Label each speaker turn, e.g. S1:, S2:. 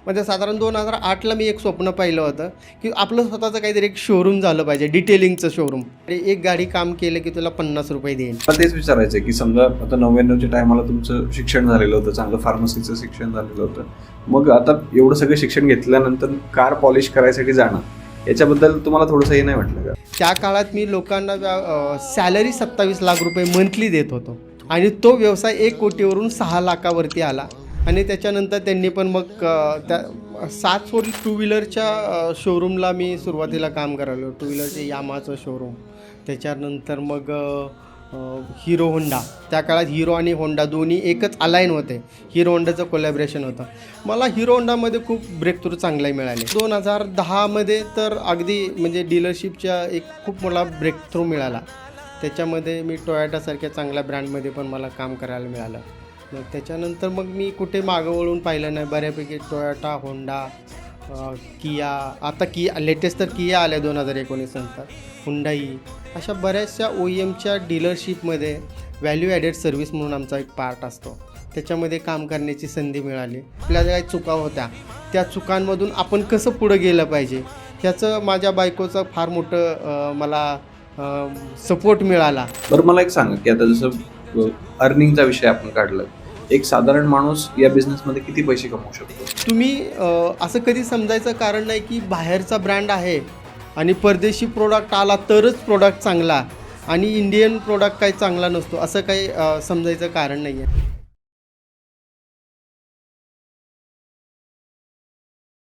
S1: म्हणजे साधारण 2008ला मी एक स्वप्न पाहिलं होतं की आपलं स्वतःचं काहीतरी एक शोरूम झालं पाहिजे, डिटेलिंगचं शोरूम. एक गाडी काम केलं की तुला 50 रुपये देईल.
S2: मला तेच विचारायचं की समजा आता 99च्या टायमाला तुमचं शिक्षण झालेलं होतं, चांगलं फार्मसीचं शिक्षण झालेलं होतं, मग आता एवढं सगळं शिक्षण घेतल्यानंतर कार पॉलिश करायसाठी जाणं, याच्याबद्दल तुम्हाला थोडंसं हे नाही वाटलं का?
S1: त्या काळात मी लोकांना सॅलरी 27 लाख रुपये मंथली देत होतो आणि तो व्यवसाय 1 कोटीवरून 6 लाखावरती आला. आणि त्याच्यानंतर त्यांनी पण मग त्या 7 टू व्हीलरच्या शोरूमला मी सुरुवातीला काम करायलो. टू व्हीलरचे यामाचं शोरूम, त्याच्यानंतर मग हिरो होंडा. त्या काळात हिरो आणि होंडा दोन्ही एकच अलाईन होते. हिरो होंडाचं कोलॅबरेशन होतं. मला हिरो होंडामध्ये खूप ब्रेक थ्रू चांगले मिळाले. 2010मध्ये तर अगदी म्हणजे डीलरशिपच्या एक खूप मोठा ब्रेक थ्रू मिळाला. त्याच्यामध्ये मी टोयोटासारख्या चांगल्या ब्रँडमध्ये पण मला काम करायला मिळालं. मग त्याच्यानंतर मग मी कुठे मागं वळून पाहिलं नाही. बऱ्यापैकी टोयोटा, होंडा, किया, आता किया लेटेस्ट तर किया आल्या 2019 नंतर, हुंडाई, अशा बऱ्याचशा OEMच्या डीलरशिपमध्ये व्हॅल्यू ॲडेड सर्व्हिस म्हणून आमचा एक पार्ट असतो. त्याच्यामध्ये काम करण्याची संधी मिळाली. आपल्या ज्या काही चुका होत्या त्या चुकांमधून आपण कसं पुढं गेलं पाहिजे ह्याचं माझ्या बायकोचं फार मोठं मला सपोर्ट मिळाला.
S2: बरं, मला एक सांगा की आता जसं अर्निंगचा विषय आपण काढला, एक साधारण माणूस या बिझनेसमध्ये किती पैसे कमवू शकतो?
S1: तुम्ही असं कधी समजायचं कारण नाही की बाहेरचा ब्रँड आहे आणि परदेशी प्रोडक्ट आला तरच प्रोडक्ट चांगला आणि इंडियन प्रोडक्ट काही चांगला नसतो, असं काही समजायचं कारण नाही आहे.